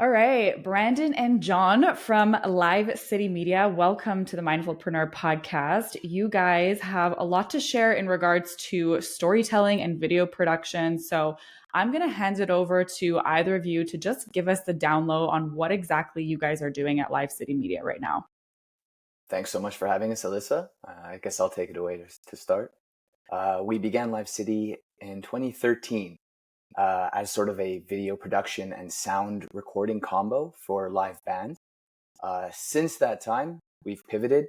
All right, Brandon and John from Live City Media, welcome to the Mindfulpreneur podcast. You guys have a lot to share in regards to storytelling and video production. So I'm going to hand it over to either of you to just give us the down low on what exactly you guys are doing at Live City Media right now. Thanks so much for having us, Alyssa. I guess I'll take it away to start. We began Live City in 2013. As sort of a video production and sound recording combo for live bands. Since that time, we've pivoted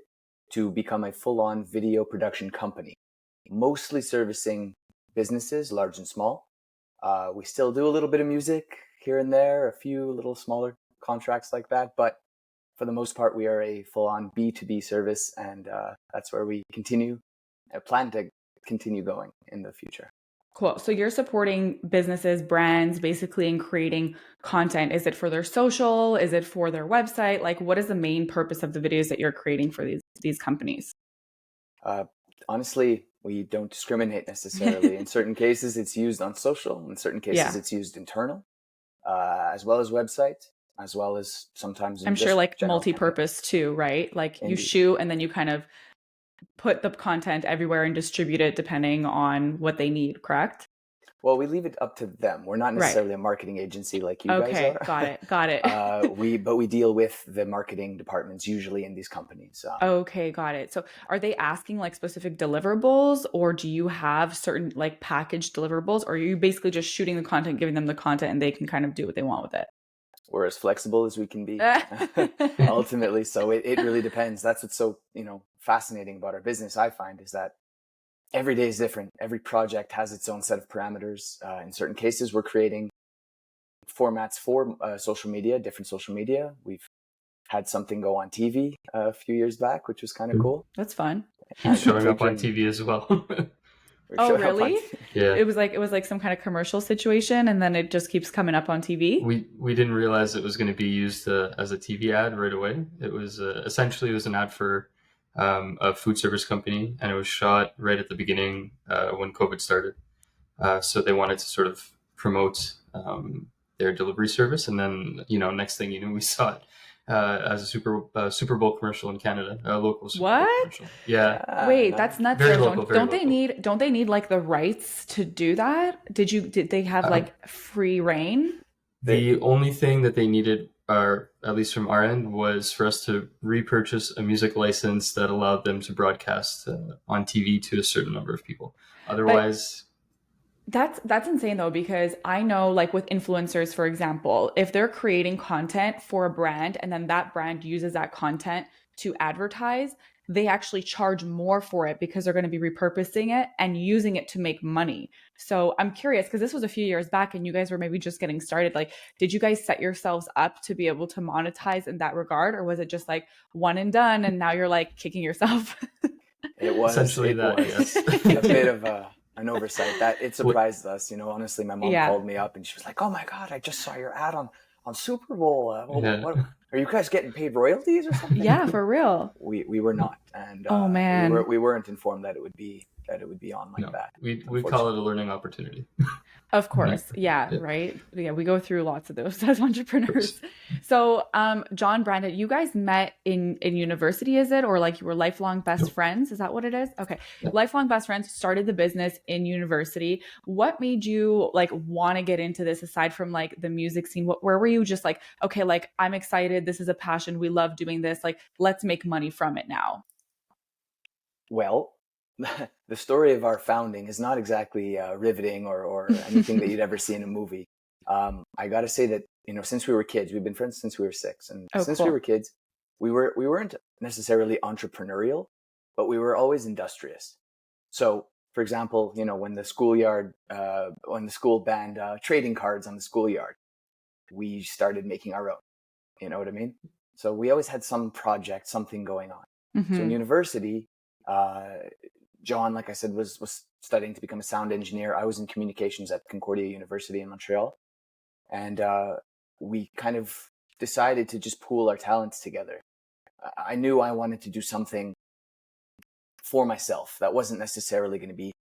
to become a full-on video production company, mostly servicing businesses, large and small. We still do a little bit of music here and there, a few little smaller contracts like that, but for the most part, we are a full-on B2B service, and that's where we plan to continue going in the future. Cool. So you're supporting businesses, brands, basically in creating content. Is it for their social? Is it for their website? Like, what is the main purpose of the videos that you're creating for these companies? Honestly, we don't discriminate necessarily. In certain cases, it's used on social. In certain cases, It's used internal, as well as website, as well as sometimes I'm sure like multi-purpose too, right? Like Indeed. You shoot and then you kind of put the content everywhere and distribute it depending on what they need, correct? Well, we leave it up to them. We're not necessarily a marketing agency like you guys are. Okay, got it. We deal with the marketing departments usually in these companies. Okay, got it. So are they asking like specific deliverables, or do you have certain like packaged deliverables, or are you basically just shooting the content, giving them the content, and they can kind of do what they want with it? We're as flexible as we can be, ultimately. So it really depends. That's what's so, fascinating about our business, I find, is that every day is different. Every project has its own set of parameters. In certain cases, we're creating formats for social media, different social media. We've had something go on TV a few years back, which was kind of cool. That's fun. He's showing up on TV as well. Oh, really? Yeah. It was like some kind of commercial situation, and then it just keeps coming up on TV. We didn't realize it was going to be used as a TV ad right away. It was essentially an ad for a food service company, and it was shot right at the beginning when COVID started. So they wanted to sort of promote their delivery service, and then next thing you know, we saw it as a Super Bowl commercial in Canada, a local Super Bowl commercial. Yeah. Wait, that's nuts. Very local. Don't they need like the rights to do that? Did they have like free reign? The only thing that they needed, or at least from our end, was for us to repurchase a music license that allowed them to broadcast on TV to a certain number of people. Otherwise. That's insane though, because I know like with influencers, for example, if they're creating content for a brand and then that brand uses that content to advertise, they actually charge more for it because they're going to be repurposing it and using it to make money. So I'm curious, because this was a few years back and you guys were maybe just getting started. Like, did you guys set yourselves up to be able to monetize in that regard? Or was it just like one and done and now you're like kicking yourself? It was essentially yes. A bit of an oversight that it surprised us. Honestly, my mom called me up and she was like, "Oh my God, I just saw your ad on Super Bowl. What, are you guys getting paid royalties or something?" Yeah, for real. We were not, and oh man, we weren't informed that it would be on like that. We call it a learning opportunity. Of course. Yeah. Right. Yeah. We go through lots of those as entrepreneurs. So, John, Brandon, you guys met in university, is it? Or like you were lifelong best friends? Is that what it is? Okay. Yep. Lifelong best friends, started the business in university. What made you like want to get into this aside from like the music scene? Where were you just like, okay, like I'm excited. This is a passion. We love doing this. Like, let's make money from it now. Well, the story of our founding is not exactly riveting or anything that you'd ever see in a movie. I got to say that, since we were kids, we've been friends since we were 6. And since we were kids, we weren't necessarily entrepreneurial, but we were always industrious. So, for example, when the school banned trading cards on the schoolyard, we started making our own. You know what I mean? So we always had some project, something going on. Mm-hmm. So in university, John, like I said, was studying to become a sound engineer. I was in communications at Concordia University in Montreal. And we kind of decided to just pool our talents together. I knew I wanted to do something for myself that wasn't necessarily going to be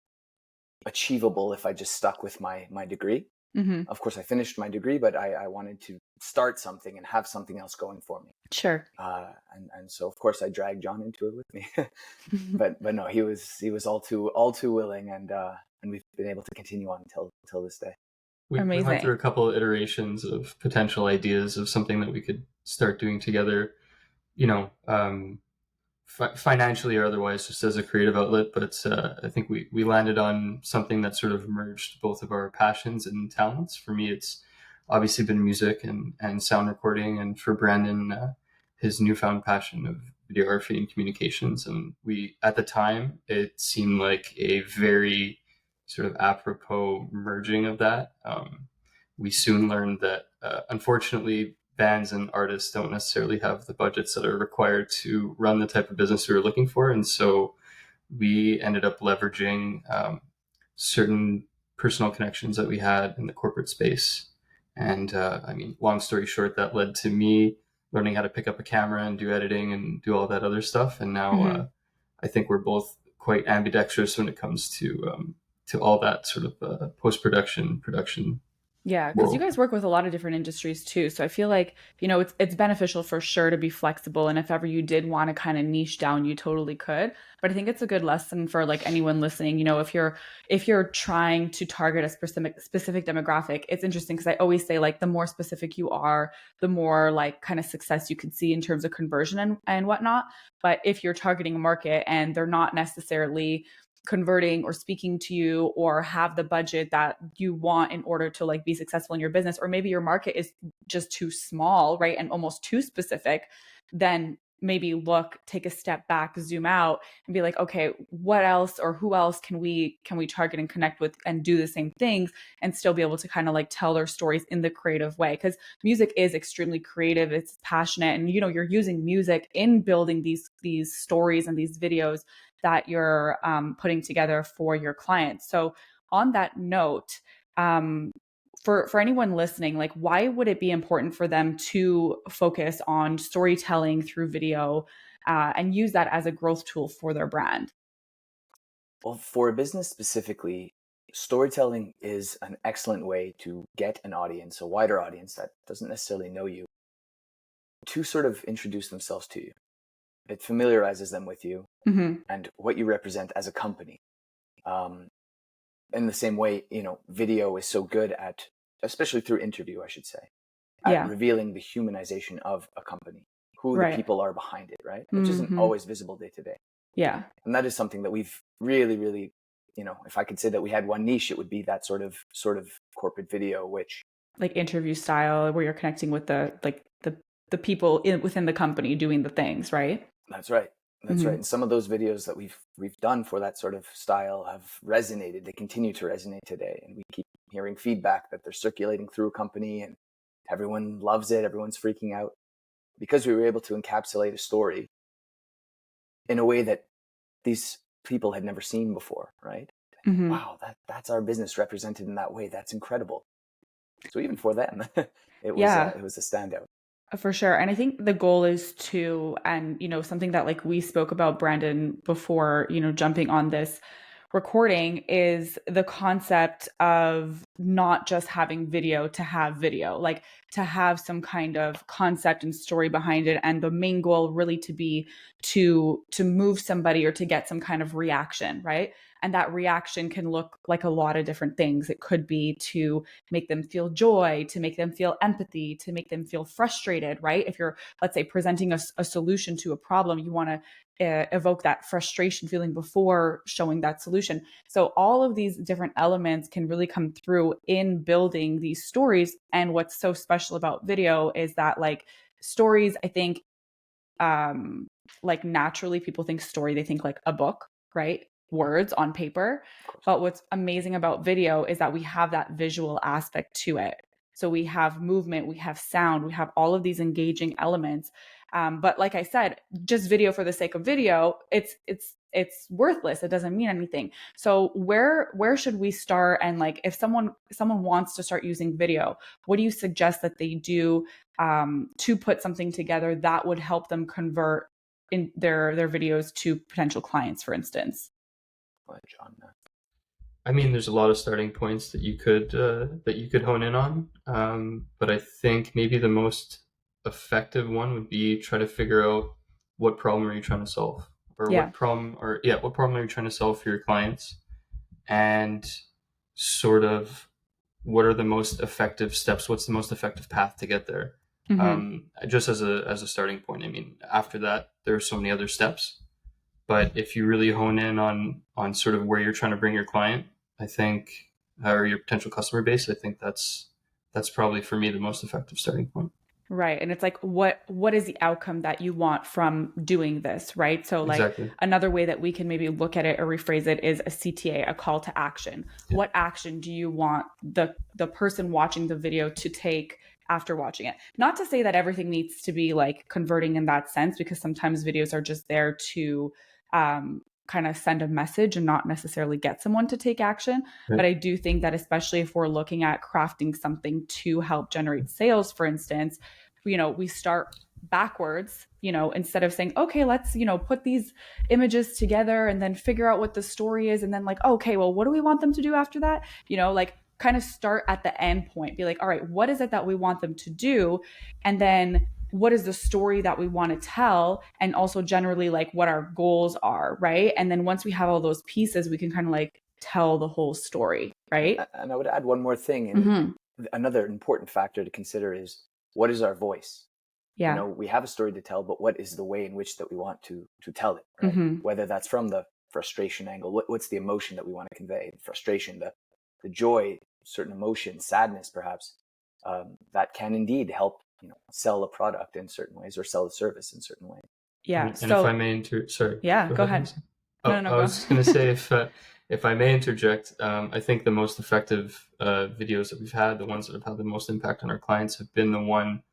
achievable if I just stuck with my degree. Mm-hmm. Of course, I finished my degree, but I wanted to start something and have something else going for me. Sure. And so of course I dragged John into it with me, but no, he was all too willing, and we've been able to continue on until this day. We went through Amazing. a couple of iterations of potential ideas of something that we could start doing together, you know, financially or otherwise, just as a creative outlet. But I think we landed on something that sort of merged both of our passions and talents. For me, it's obviously been music and sound recording, and for Brandon, his newfound passion of videography and communications. And we, at the time, it seemed like a very sort of apropos merging of that. We soon learned that, unfortunately, bands and artists don't necessarily have the budgets that are required to run the type of business we were looking for. And so we ended up leveraging certain personal connections that we had in the corporate space. And I mean, long story short, that led to me learning how to pick up a camera and do editing and do all that other stuff. And now Hmm. I think we're both quite ambidextrous when it comes to all that sort of production Yeah, because you world. guys work with a lot of different industries too. So I feel like, it's beneficial for sure to be flexible. And if ever you did want to kind of niche down, you totally could. But I think it's a good lesson for like anyone listening. If you're trying to target a specific demographic, it's interesting because I always say like the more specific you are, the more like kind of success you could see in terms of conversion and whatnot. But if you're targeting a market and they're not necessarily converting or speaking to you or have the budget that you want in order to like be successful in your business, or maybe your market is just too small, right, and almost too specific, then maybe take a step back, zoom out, and be like, okay, what else or who else can we target and connect with and do the same things and still be able to kind of like tell their stories in the creative way, because music is extremely creative, it's passionate, and you're using music in building these stories and these videos that you're putting together for your clients. So on that note, for anyone listening, like why would it be important for them to focus on storytelling through video and use that as a growth tool for their brand? Well, for a business specifically, storytelling is an excellent way to get an audience, a wider audience that doesn't necessarily know you, to sort of introduce themselves to you. It familiarizes them with you Mm-hmm. and what you represent as a company. Um, in the same way, video is so good at, especially through interview, I should say, at Yeah. revealing the humanization of a company, who the Right. people are behind it, right? Which isn't Mm-hmm. always visible day to day. Yeah. And that is something that we've really, really, if I could say that we had one niche, it would be that sort of corporate video, which Like interview style where you're connecting with the people within the company doing the things, right? that's right. That's right. Mm-hmm. And some of those videos that we've done for that sort of style have resonated. They continue to resonate today. And we keep hearing feedback that they're circulating through a company and everyone loves it. Everyone's freaking out because we were able to encapsulate a story in a way that these people had never seen before, right? Mm-hmm. Wow, that's our business represented in that way. That's incredible. So even for them, Yeah. it was a standout. For sure. And I think the goal is to, and, something that like we spoke about, Brandon, before, jumping on this recording, is the concept of not just having video to have video, like to have some kind of concept and story behind it. And the main goal really to be to move somebody or to get some kind of reaction, right? And that reaction can look like a lot of different things. It could be to make them feel joy, to make them feel empathy, to make them feel frustrated, right? If you're, let's say, presenting a solution to a problem, you want to evoke that frustration feeling before showing that solution. So all of these different elements can really come through in building these stories. And what's so special about video is that like stories, I think, like naturally people think story, they think like a book, right, words on paper. Of course. But what's amazing about video is that we have that visual aspect to it. So we have movement, we have sound, we have all of these engaging elements. But like I said, just video for the sake of video, it's worthless, it doesn't mean anything. So where should we start? And like if someone wants to start using video, what do you suggest that they do to put something together that would help them convert in their videos to potential clients, for instance? Go ahead, John. I mean, there's a lot of starting points that you could hone in on, but I think maybe the most effective one would be try to figure out what problem are you trying to solve, or Yeah. what problem are you trying to solve for your clients, and sort of what are the most effective steps, what's the most effective path to get there. Hmm. Just as a starting point. I mean, after that, there are so many other steps. But if you really hone in on sort of where you're trying to bring your client, I think, or your potential customer base, I think that's probably for me the most effective starting point. Right. And it's like what is the outcome that you want from doing this, right? So like Exactly. another way that we can maybe look at it or rephrase it is a CTA, a call to action. Yeah. What action do you want the person watching the video to take after watching it? Not to say that everything needs to be like converting in that sense, because sometimes videos are just there to kind of send a message and not necessarily get someone to take action. But Right. I do think that especially if we're looking at crafting something to help generate sales, for instance, we start backwards, instead of saying, okay, let's, put these images together and then figure out what the story is. And then like, okay, well, what do we want them to do after that? Like kind of start at the end point, be like, all right, what is it that we want them to do? And then what is the story that we want to tell? And also generally like what our goals are, right? And then once we have all those pieces, we can kind of like tell the whole story, right? And I would add one more thing, and Mm-hmm. another important factor to consider is, what is our voice? Yeah. We have a story to tell, but what is the way in which that we want to tell it, right? Mm-hmm. Whether that's from the frustration angle, what's the emotion that we want to convey? The frustration, the joy, certain emotion, sadness, perhaps, that can indeed help, sell a product in certain ways or sell a service in certain ways. Yeah. And if I So may sorry, yeah, go go ahead, ahead. Mason. No, Oh, no, I no, was just going to go. say, if I may interject, I think the most effective videos that we've had, the ones that have had the most impact on our clients, have been the one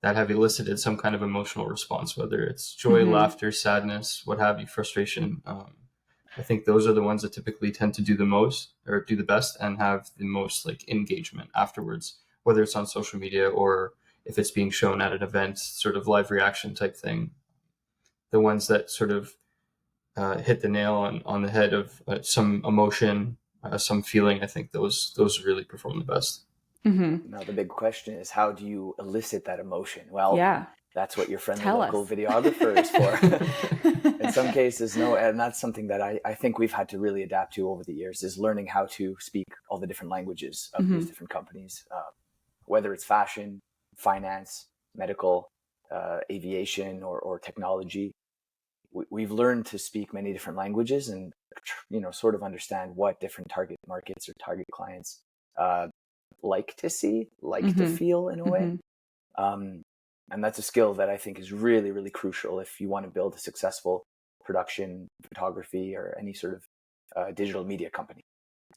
that have elicited some kind of emotional response, whether it's joy, Mm-hmm. laughter, sadness, what have you, frustration. I think those are the ones that typically tend to do the most or do the best and have the most like engagement afterwards, whether it's on social media or if it's being shown at an event, sort of live reaction type thing. The ones that sort of hit the nail on the head of some emotion, some feeling. I think those really perform the best. Mm-hmm. Now, the big question is, how do you elicit that emotion? Well, Yeah. that's what your friendly Tell local us. videographer is for. In some cases, no. And that's something that I think we've had to really adapt to over the years, is learning how to speak all the different languages of these Mm-hmm. different companies, whether it's fashion, finance, medical, aviation, or technology. We've learned to speak many different languages and, sort of understand what different target markets or target clients uh, like to see, like to Mm-hmm. feel in a way. Mm-hmm. Um, and that's a skill that I think is really, really crucial if you want to build a successful production, photography, or any sort of digital media company.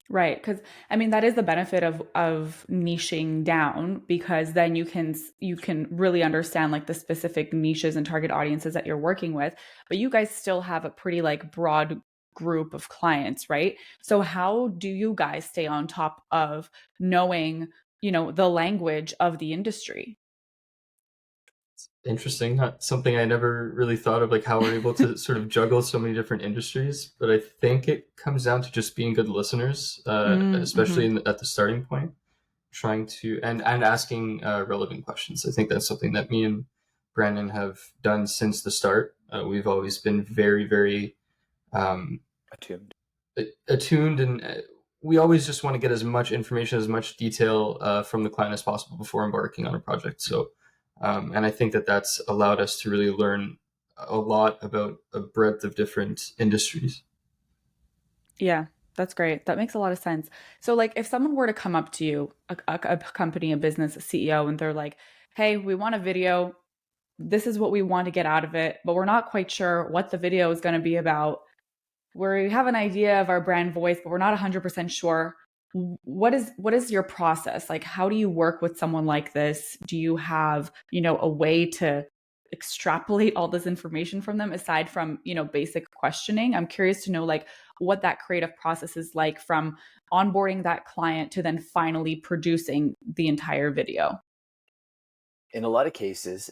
Right, because I mean that is the benefit of niching down, because then you can really understand like the specific niches and target audiences that you're working with, but you guys still have a pretty like broad group of clients, right? So how do you guys stay on top of knowing, the language of the industry? Interesting. Not something I never really thought of, like how we're able to sort of juggle so many different industries. But I think it comes down to just being good listeners, especially Mm-hmm. at the starting point, trying to and asking relevant questions. I think that's something that me and Brandon have done since the start. We've always been very, very um, Attuned. attuned, and we always just want to get as much information, as much detail from the client as possible before embarking on a project. So, and I think that that's allowed us to really learn a lot about a breadth of different industries. Yeah, that's great. That makes a lot of sense. So, like, if someone were to come up to you, a company, a business, a CEO, and they're like, hey, we want a video. This is what we want to get out of it, but we're not quite sure what the video is going to be about. We have an idea of our brand voice, but we're not 100% sure. What is your process? Like, how do you work with someone like this? Do you have, a way to extrapolate all this information from them aside from, basic questioning? I'm curious to know like what that creative process is like from onboarding that client to then finally producing the entire video. In a lot of cases,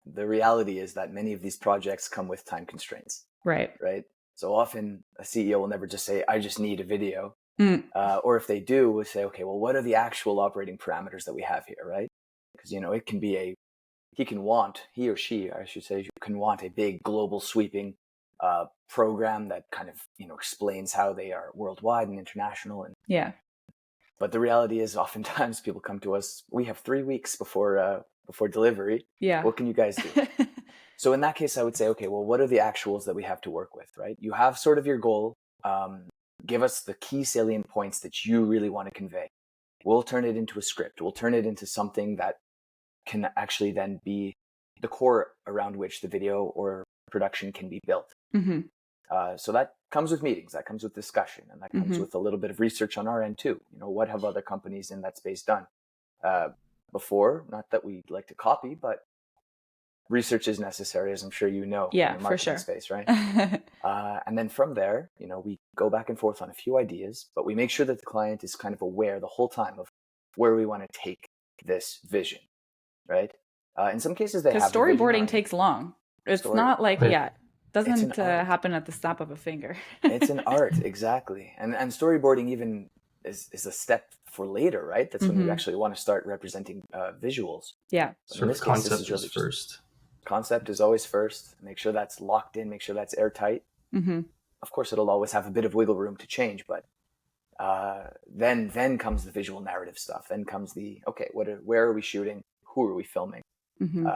the reality is that many of these projects come with time constraints, Right. right? So often a CEO will never just say, I just need a video. Mm. Or if they do, we'll say, okay, well, what are the actual operating parameters that we have here, right? Because, it can be he or she, I should say, can want a big global sweeping program that kind of, explains how they are worldwide and international. Yeah. But the reality is oftentimes people come to us, we have 3 weeks before delivery. Yeah. What can you guys do? So in that case, I would say, okay, well, what are the actuals that we have to work with, right? You have sort of your goal. Give us the key salient points that you really want to convey. We'll turn it into a script. We'll turn it into something that can actually then be the core around which the video or production can be built. Mm-hmm. So that comes with meetings, that comes with discussion, and that comes with a little bit of research on our end too. What have other companies in that space done before? Not that we like to copy, but research is necessary, as I'm sure you know, Yeah, in the for marketing sure. space, right? And then from there, we go back and forth on a few ideas, but we make sure that the client is kind of aware the whole time of where we want to take this vision, right? In some cases, they Because have the vision storyboarding already. takes long. It's Story, not like, Right. it it's an doesn't art. happen at the snap of a finger. It's an art, exactly. And storyboarding even is a step for later, right? That's when we actually want to start representing visuals. Yeah. But Sort of case, this concept is really is first. Concept is always first. Make sure that's locked in. Make sure that's airtight. Mm-hmm. Of course, it'll always have a bit of wiggle room to change, but then comes the visual narrative stuff. Then comes the, okay, where are we shooting? Who are we filming? Mm-hmm.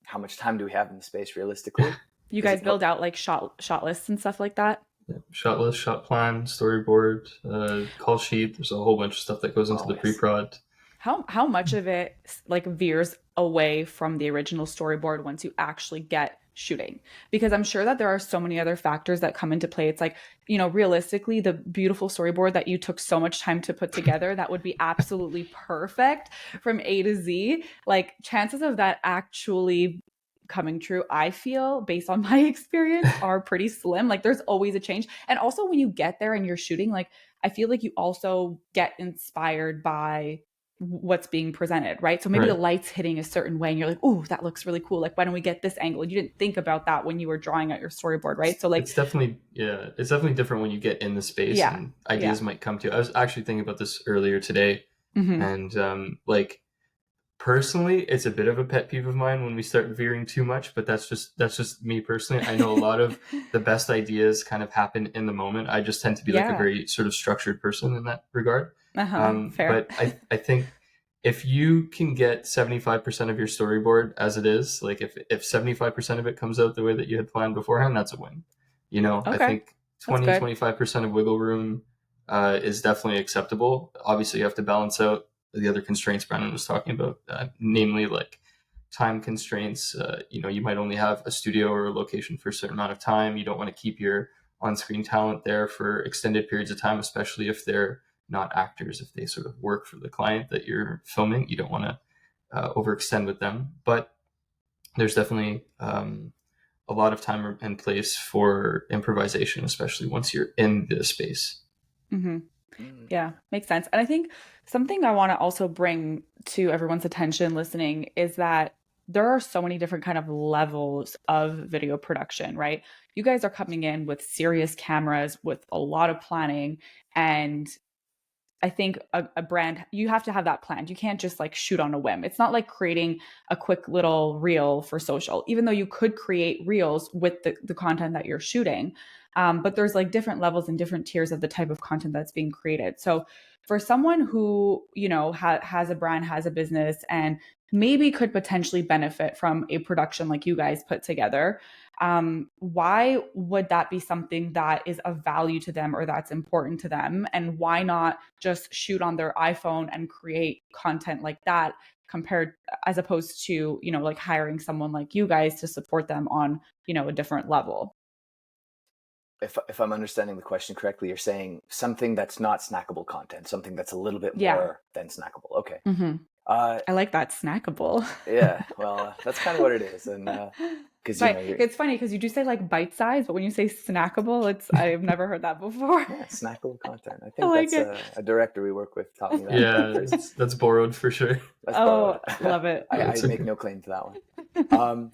How much time do we have in the space realistically? You guys build out like shot lists and stuff like that? Yeah. Shot list, shot plan, storyboard, call sheet. There's a whole bunch of stuff that goes into the pre-prod. How much of it like veers away from the original storyboard once you actually get shooting? Because I'm sure that there are so many other factors that come into play. It's like, realistically, the beautiful storyboard that you took so much time to put together, that would be absolutely perfect from A to Z. Like, chances of that actually coming true, I feel, based on my experience, are pretty slim. Like, there's always a change. And also when you get there and you're shooting, like, I feel like you also get inspired by what's being presented, right? So maybe the light's hitting a certain way and you're like, oh, that looks really cool. Like, why don't we get this angle? You didn't think about that when you were drawing out your storyboard, right? So like, it's definitely different when you get in the space and ideas might come to you. I was actually thinking about this earlier today, and like, personally, it's a bit of a pet peeve of mine when we start veering too much, but that's just me personally. I know a lot of the best ideas kind of happen in the moment. I just tend to be like a very sort of structured person in that regard. Fair. But I think if you can get 75% of your storyboard as it is, like if 75% of it comes out the way that you had planned beforehand, that's a win. I think 25% of wiggle room is definitely acceptable. Obviously, you have to balance out the other constraints Brandon was talking about, namely like time constraints. You might only have a studio or a location for a certain amount of time. You don't want to keep your on-screen talent there for extended periods of time, especially if they're not actors. If they sort of work for the client that you're filming, you don't want to overextend with them. But there's definitely a lot of time and place for improvisation, especially once you're in the space. Mm-hmm. Yeah, makes sense. And I think something I want to also bring to everyone's attention listening is that there are so many different kind of levels of video production, right? You guys are coming in with serious cameras, with a lot of planning, and I think a brand, you have to have that planned. You can't just like shoot on a whim. It's not like creating a quick little reel for social, even though you could create reels with the content that you're shooting. But there's like different levels and different tiers of the type of content that's being created. So for someone who, has a brand, has a business, and maybe could potentially benefit from a production like you guys put together, why would that be something that is of value to them or that's important to them? And why not just shoot on their iPhone and create content like that, compared as opposed to, like hiring someone like you guys to support them on, a different level? If I'm understanding the question correctly, you're saying something that's not snackable content, something that's a little bit more than snackable. Okay. Mm-hmm. I like that, snackable. Yeah, well, that's kind of what it is. And because it's funny because you do say like bite size, but when you say snackable, I've never heard that before. Yeah, snackable content. I think that's a director we work with taught me that. Yeah, that's borrowed for sure. That's borrowed. Love it. I make no claim to that one.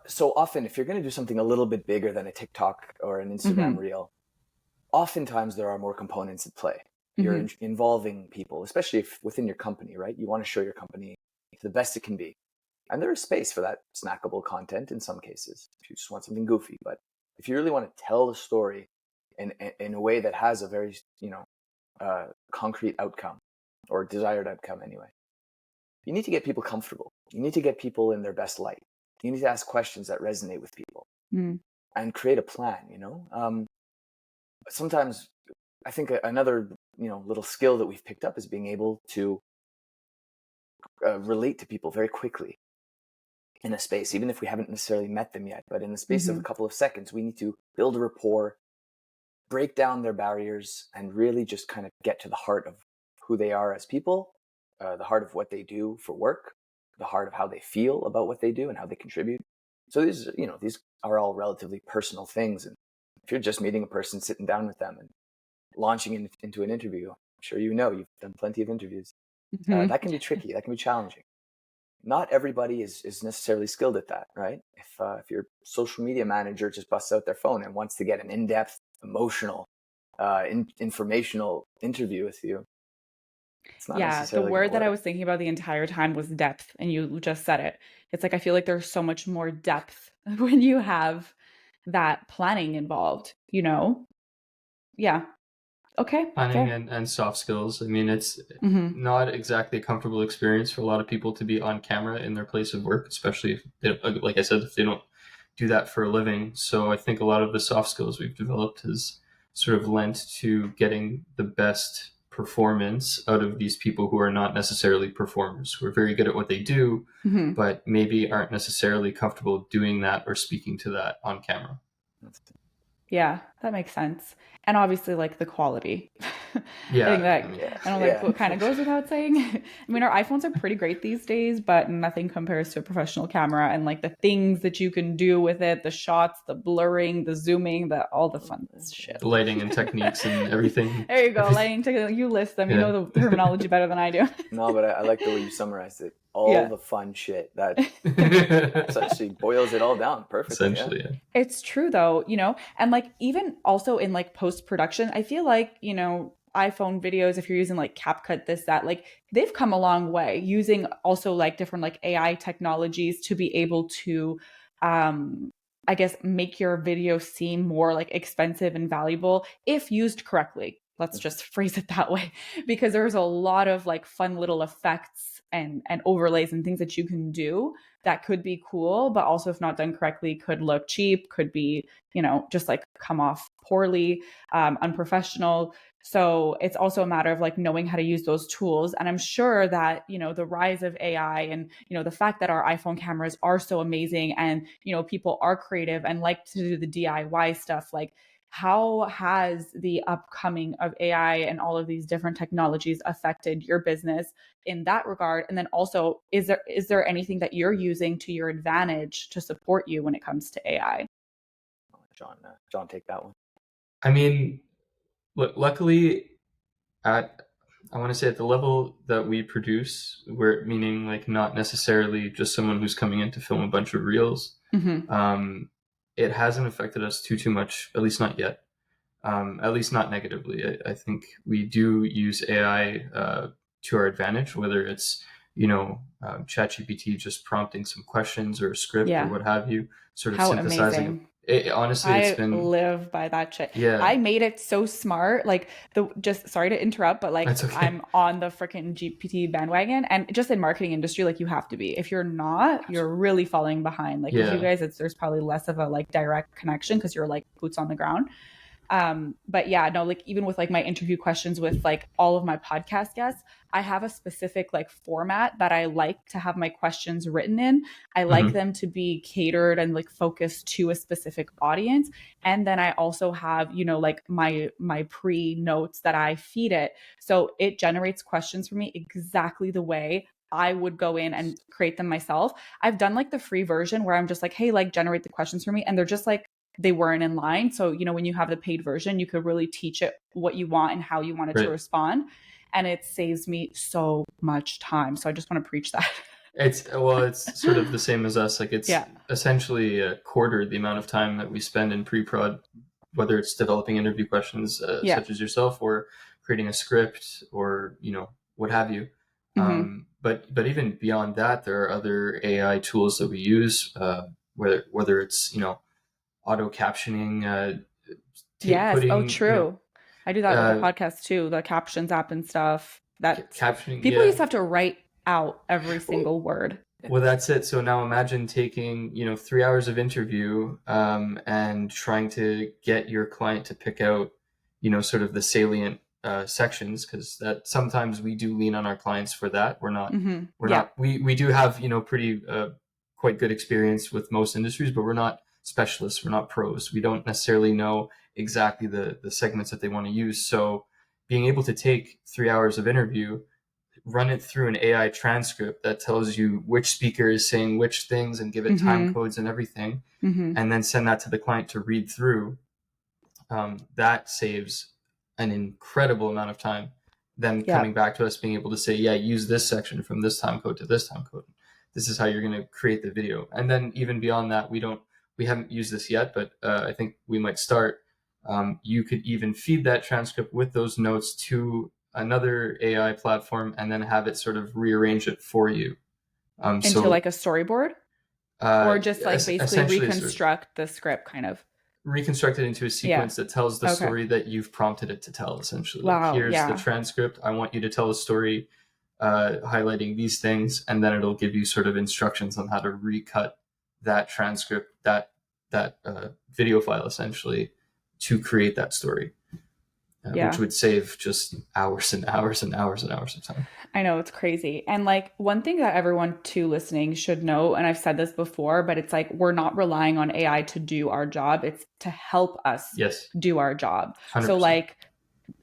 So often, if you're going to do something a little bit bigger than a TikTok or an Instagram reel, oftentimes there are more components at play. You're involving people, especially if within your company, right? You want to show your company the best it can be. And there is space for that snackable content in some cases, if you just want something goofy. But if you really want to tell the story in a way that has a very, concrete outcome, or desired outcome anyway, you need to get people comfortable. You need to get people in their best light. You need to ask questions that resonate with people and create a plan. Sometimes I think another, little skill that we've picked up is being able to relate to people very quickly in a space, even if we haven't necessarily met them yet. But in the space of a couple of seconds, we need to build a rapport, break down their barriers, and really just kind of get to the heart of who they are as people, the heart of what they do for work, the heart of how they feel about what they do and how they contribute. So these are all relatively personal things. And if you're just meeting a person, sitting down with them and launching into an interview, I'm sure you've done plenty of interviews. That can be tricky. That can be challenging. Not everybody is necessarily skilled at that, right? If your social media manager just busts out their phone and wants to get an in-depth, emotional, informational interview with you, it's not necessarily the word that I work. was thinking about the entire time was depth, and you just said it. It's like I feel like there's so much more depth when you have that planning involved, Yeah. Okay, Planning fair. and soft skills. I mean, it's not exactly a comfortable experience for a lot of people to be on camera in their place of work, especially if they, like I said, if they don't do that for a living. So I think a lot of the soft skills we've developed has sort of lent to getting the best performance out of these people who are not necessarily performers, who are very good at what they do, but maybe aren't necessarily comfortable doing that or speaking to that on camera. Yeah, that makes sense. And obviously, like the quality. I think Yeah, that I mean, I don't like what kind of goes without saying. I mean, our iPhones are pretty great these days, but nothing compares to a professional camera and like the things that you can do with it, the shots, the blurring, the zooming, all the fun shit. the lighting and techniques and everything. There you go, lighting technique. You list them. You Yeah. know the terminology better than I do. No, but I like the way you summarized it. All Yeah. the fun shit that essentially boils it all down perfectly. Essentially, yeah. It's true though, and like even also in like post-production, I feel like, iPhone videos, if you're using like CapCut, this, that, like they've come a long way using also like different like AI technologies to be able to, I guess, make your video seem more like expensive and valuable if used correctly. Let's just phrase it that way, because there's a lot of like fun little effects and overlays and things that you can do that could be cool, but also if not done correctly, could look cheap, could be, just like come off poorly, unprofessional. So it's also a matter of like knowing how to use those tools. And I'm sure that, the rise of AI and, the fact that our iPhone cameras are so amazing and, people are creative and like to do the DIY stuff, like how has the upcoming of AI and all of these different technologies affected your business in that regard? And then also, is there anything that you're using to your advantage to support you when it comes to AI? John, take that one. I mean, luckily, I want to say at the level that we produce, meaning like not necessarily just someone who's coming in to film a bunch of reels. It hasn't affected us too much, at least not yet. At least not negatively. I think we do use AI to our advantage, whether it's ChatGPT just prompting some questions or a script or what have you, sort of How synthesizing. Amazing. Honestly, it's been. I live by that shit. Yeah. I made it so smart. Like just sorry to interrupt, but like That's okay. I'm on the freaking GPT bandwagon, and just in marketing industry, like you have to be. If you're not, you're really falling behind. Like with you guys, there's probably less of a like direct connection because you're like boots on the ground. But yeah, no, like even with like my interview questions with like all of my podcast guests, I have a specific like format that I like to have my questions written in. I like them to be catered and like focused to a specific audience. And then I also have, like my pre notes that I feed it. So it generates questions for me exactly the way I would go in and create them myself. I've done like the free version where I'm just like, hey, like generate the questions for me. And they're just like, they weren't in line. So, when you have the paid version, you could really teach it what you want and how you want it to respond. And it saves me so much time. So I just want to preach that. It's sort of the same as us. Like it's essentially a quarter the amount of time that we spend in pre-prod whether it's developing interview questions Yeah. such as yourself, or creating a script, or what have you. But even beyond that, there are other AI tools that we use, whether it's auto captioning, Yes. Oh, putting true. I do that with the uh, podcast too, the captions app and stuff. That captioning. people used Yeah. to have to write out every single word. Well, that's it. So now imagine taking 3 hours of interview, and trying to get your client to pick out sort of the salient sections, because that sometimes we do lean on our clients for that. Yeah. We do have pretty quite good experience with most industries, but we're not specialists. We're not pros. We don't necessarily know exactly the segments that they want to use. So being able to take 3 hours of interview, run it through an AI transcript that tells you which speaker is saying which things, and give it time codes and everything, and then send that to the client to read through, that saves an incredible amount of time. Then coming back to us being able to say, yeah, use this section from this time code to this time code. This is how you're going to create the video. And then even beyond that, we haven't used this yet, but I think we might start. You could even feed that transcript with those notes to another AI platform, and then have it sort of rearrange it for you. Into like a storyboard, or just like basically essentially reconstruct the script, kind of. Reconstruct it into a sequence that tells the story that you've prompted it to tell, essentially. Wow, like, here's the transcript. I want you to tell a story highlighting these things, and then it'll give you sort of instructions on how to recut that transcript, that video file, essentially, to create that story. Which would save just hours and hours and hours and hours of time. I know, it's crazy. And like, one thing that everyone too listening should know, and I've said this before, but it's like, we're not relying on AI to do our job. It's to help us do our job. 100%. So like,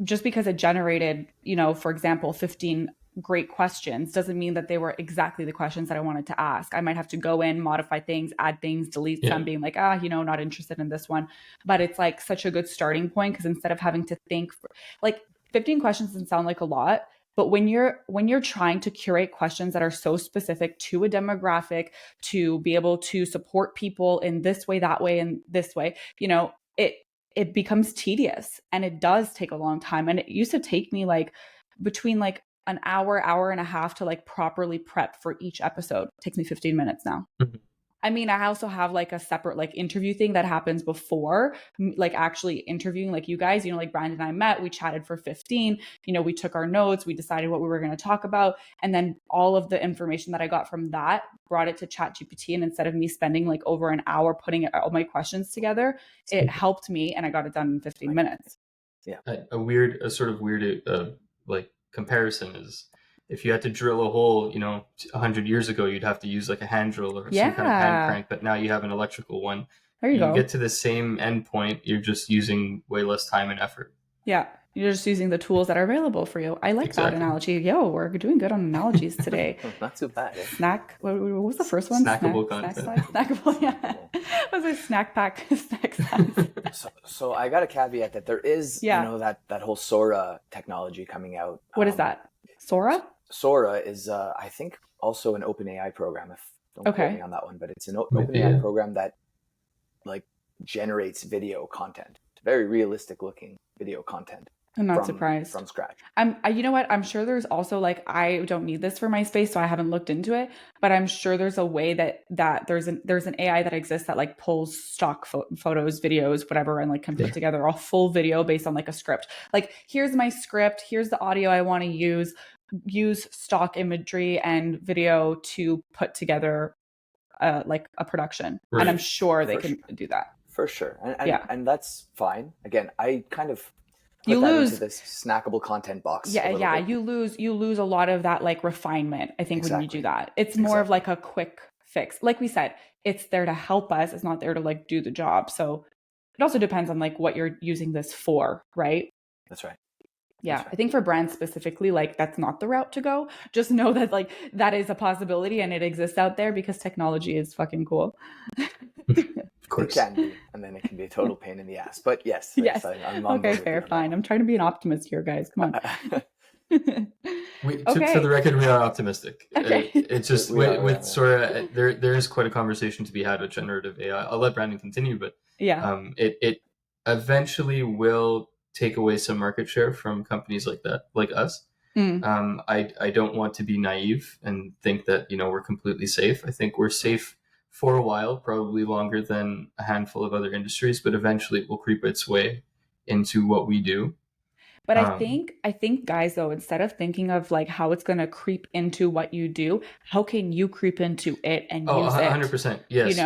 just because it generated, for example, 15 great questions doesn't mean that they were exactly the questions that I wanted to ask. I might have to go in, modify things, add things, delete some, being like, not interested in this one. But it's like such a good starting point, because instead of having to think like 15 questions doesn't sound like a lot, but when you're trying to curate questions that are so specific to a demographic, to be able to support people in this way, that way, and this way, it becomes tedious, and it does take a long time. And it used to take me like between like an hour and a half to like properly prep for each episode. It takes me 15 minutes now. I mean, I also have like a separate like interview thing that happens before like actually interviewing, like you guys, like Brandon and I met, we chatted for 15, we took our notes, we decided what we were going to talk about. And then all of the information that I got from that, brought it to ChatGPT. And instead of me spending like over an hour putting all my questions together, it helped me, and I got it done in 15 minutes. Yeah. A sort of weird, like comparison is, if you had to drill a hole, 100 years ago, you'd have to use like a hand drill or some kind of hand crank, but now you have an electrical one. There you go. get to the same end point, you're just using way less time and effort. Yeah. You're just using the tools that are available for you. I like that analogy. Yo, we're doing good on analogies today. Not too bad. What was the first one? Snackable content. Snackable, yeah. What was it? Snack pack? Snack size. So I got a caveat that there is, that whole Sora technology coming out. What is that? Sora? Sora is, I think, also an OpenAI program. Don't quote me on that one, but it's an OpenAI program that like generates video content, very realistic looking video content. I'm not surprised. From scratch. You know what? I'm sure there's also like, I don't need this for my space, so I haven't looked into it, but I'm sure there's a way that there's an AI that exists that like pulls stock photos, videos, whatever, and like can put together a full video based on like a script. Like, here's my script, here's the audio I want to use stock imagery and video to put together like a production. Right. And I'm sure they can do that. For sure. And that's fine. Again, I kind of put into this snackable content box. Yeah. You lose a lot of that like refinement, I think, when you do that. It's more of like a quick fix. Like we said, it's there to help us. It's not there to like do the job. So it also depends on like what you're using this for, right? That's right. Yeah. That's right. I think for brands specifically, like that's not the route to go. Just know that like that is a possibility and it exists out there, because technology is fucking cool. Of course. It can be, and then it can be a total pain in the ass. But yes. I'm okay, fair, fine. I'm trying to be an optimist here, guys. Come on. For the record, we are optimistic. Okay. It's just with Sora, there is quite a conversation to be had with generative AI. I'll let Brandon continue, but eventually will take away some market share from companies like that, like us. Mm. I don't want to be naive and think that, we're completely safe. I think we're safe for a while, probably longer than a handful of other industries, but eventually it will creep its way into what we do. But Um, I think guys though, instead of thinking of like how it's going to creep into what you do, how can you creep into it and oh, use it? 100%. Yes,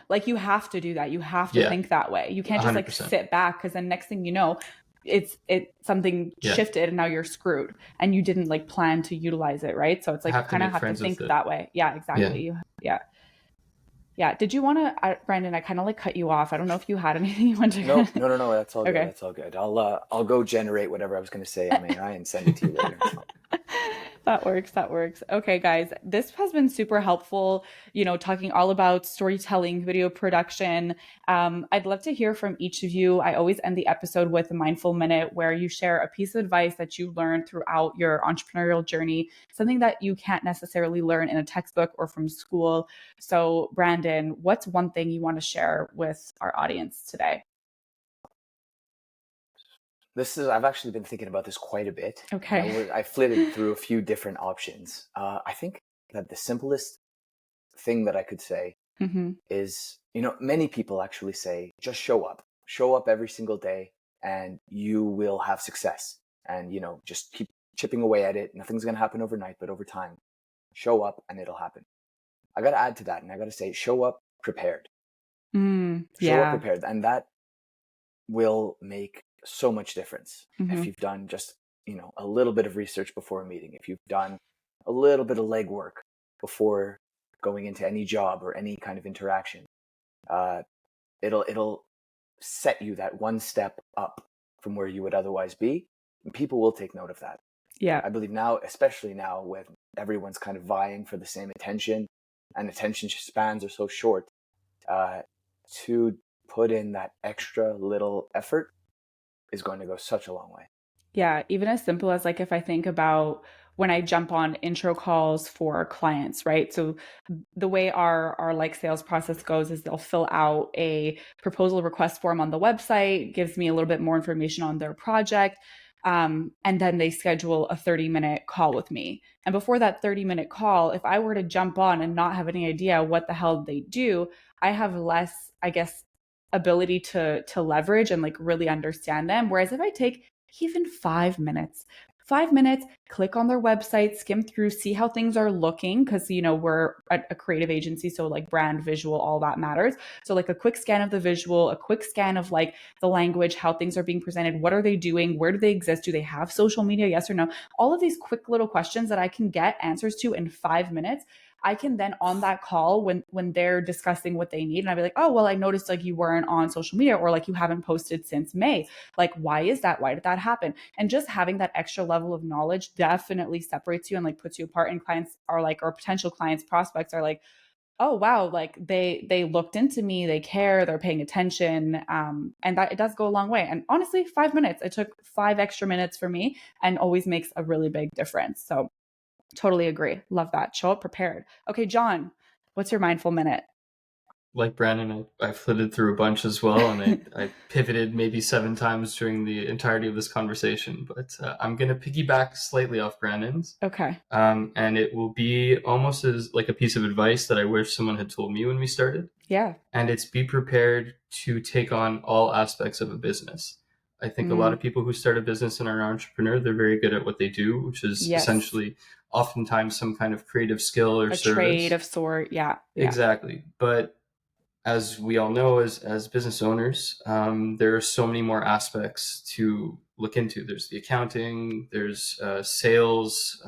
Like you have to do that. You have to yeah, think that way. You can't just like 100%. sit back because then next thing you know, it something Yeah, shifted and now you're screwed and you didn't like plan to utilize it, right? So it's I like you have to kind of make have to friends with think it. that way. Yeah, Yeah. exactly. Yeah. Yeah. Did you want to, Brandon? I kind of like cut you off. I don't know if you had anything you wanted No, to. no, no, no. That's all good. Okay. That's all good. I'll go generate whatever I was going to say on AI and send it to you later. It's fine. That works. That works. Okay, guys, this has been super helpful, talking all about storytelling, video production. I'd love to hear from each of you. I always end the episode with a mindful minute where you share a piece of advice that you learned throughout your entrepreneurial journey, something that you can't necessarily learn in a textbook or from school. So, Brandon, what's one thing you want to share with our audience today? I've actually been thinking about this quite a bit, and Okay. I flitted through a few different options. I think that the simplest thing that I could say Hmm. is, many people actually say, just show up every single day and you will have success. And, just keep chipping away at it. Nothing's going to happen overnight, but over time, show up and it'll happen. I got to add to that. And I got to say, show up prepared, show up Yeah. prepared. And that will make so much difference. If Hmm. you've done just, a little bit of research before a meeting, if you've done a little bit of legwork before going into any job or any kind of interaction, uh, it'll set you that one step up from where you would otherwise be. And people will take note of that. Yeah. I believe now, especially now when everyone's kind of vying for the same attention and attention spans are so short, uh, to put in that extra little effort is going to go such a long way. Yeah, even as simple as like if I think about when I jump on intro calls for clients, right? So the way our like sales process goes is they'll fill out a proposal request form on the website, gives me a little bit more information on their project. And then they schedule a 30-minute call with me. And before that 30-minute call, if I were to jump on and not have any idea what the hell they do, I have less, I guess, ability to leverage and like really understand them. Whereas if I take even 5 minutes, 5 minutes, click on their website, skim through, see how things are looking. Cause, we're a creative agency. So, like, brand, visual, all that matters. So, like, a quick scan of the visual, a quick scan of like the language, how things are being presented. What are they doing? Where do they exist? Do they have social media? Yes or no? All of these quick little questions that I can get answers to in 5 minutes. I can then on that call when they're discussing what they need, and I'd be like, oh well, I noticed like you weren't on social media or like you haven't posted since May. Like, why is that? Why did that happen? And just having that extra level of knowledge definitely separates you and like puts you apart. And clients are like, or potential clients, prospects are like, oh wow, like they looked into me, they care, they're paying attention, and that it does go a long way. And honestly, 5 minutes, it took 5 extra minutes for me, and always makes a really big difference. So totally agree. Love that. Show up prepared. Okay, John, what's your mindful minute? Like Brandon, I flitted through a bunch as well, and I pivoted maybe 7 times during the entirety of this conversation. But I'm going to piggyback slightly off Brandon's, Okay. and it will be almost as like a piece of advice that I wish someone had told me when we started. Yeah. And it's be prepared to take on all aspects of a business. I think a lot Mm, of people who start a business and are an entrepreneur, they're very good at what they do, which is yes. essentially oftentimes some kind of creative skill or A trade service. of sort. Yeah. Yeah. Exactly. But as we all know, as business owners, there are so many more aspects to look into. There's the accounting, there's sales,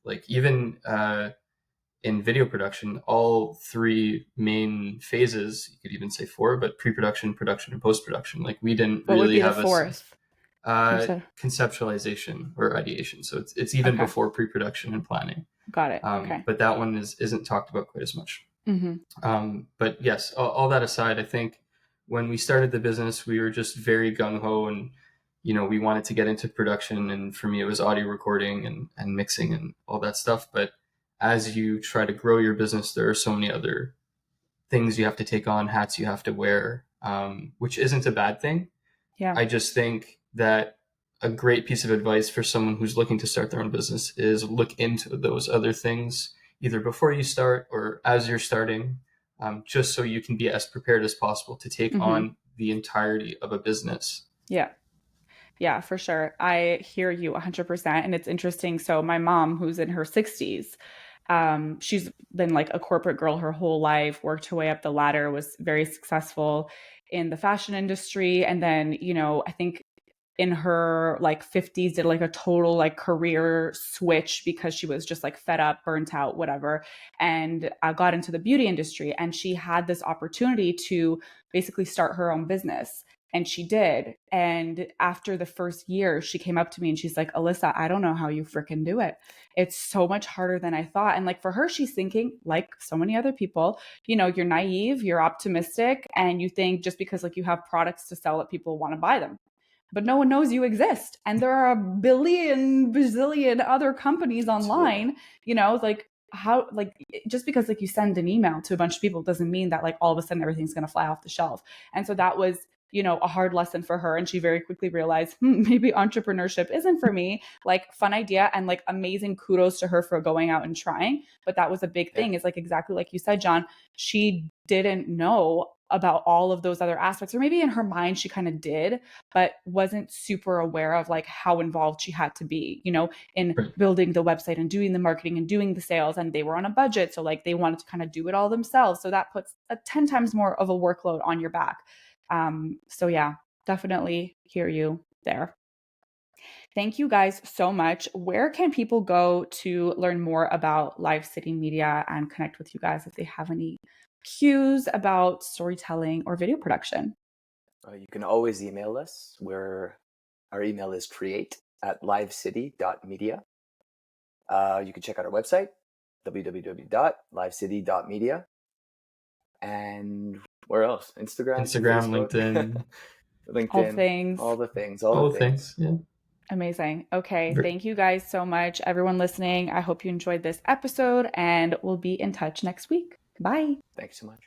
like even in video production, all three main phases, you could even say four, but pre-production, production, and post-production. Like we didn't What would really be the have fourth? You uh, said, conceptualization or ideation. So it's even okay. before pre-production and planning. Got it. Okay. But that one isn't talked about quite as much. Hmm. But yes, all that aside, I think when we started the business, we were just very gung ho, and we wanted to get into production. And for me, it was audio recording and mixing and all that stuff. But as you try to grow your business, there are so many other things you have to take on, hats you have to wear, which isn't a bad thing. Yeah. I just think that a great piece of advice for someone who's looking to start their own business is look into those other things either before you start or as you're starting, just so you can be as prepared as possible to take Hmm. on the entirety of a business. Yeah. Yeah, for sure. I hear you 100%. And it's interesting. So, my mom, who's in her 60s, she's been like a corporate girl her whole life, worked her way up the ladder, was very successful in the fashion industry. And then, I think in her like 50s did like a total like career switch because she was just like fed up, burnt out, whatever, and got into the beauty industry. And she had this opportunity to basically start her own business, and she did. And after the first year, she came up to me and she's like, Alyssa, I don't know how you freaking do it. It's so much harder than I thought. And like for her, she's thinking, like so many other people, you're naive, you're optimistic, and you think just because like you have products to sell that people want to buy them, but no one knows you exist. And there are a billion, bazillion other companies Absolutely. online, like how, like, just because like you send an email to a bunch of people doesn't mean that like all of a sudden everything's going to fly off the shelf. And so that was, a hard lesson for her. And she very quickly realized, maybe entrepreneurship isn't for me. Like, fun idea, and like amazing kudos to her for going out and trying. But that was a big Yeah. thing, is like exactly like you said, John, she didn't know about all of those other aspects, or maybe in her mind she kind of did, but wasn't super aware of like how involved she had to be, in Right. building the website and doing the marketing and doing the sales. And they were on a budget. So like they wanted to kind of do it all themselves. So that puts a 10 times more of a workload on your back. So yeah, definitely hear you there. Thank you guys so much. Where can people go to learn more about Live City Media and connect with you guys if they have any cues about storytelling or video production? You can always email us. Our email is create@livecity.media. You can check out our website, www.livecity.media. And where else? Instagram, Instagram, Facebook, LinkedIn, All LinkedIn, things. all the things, all the all the things. things. Yeah. Amazing. Okay. Ver- Thank you guys so much, everyone listening. I hope you enjoyed this episode, and we'll be in touch next week. Bye. Thanks so much.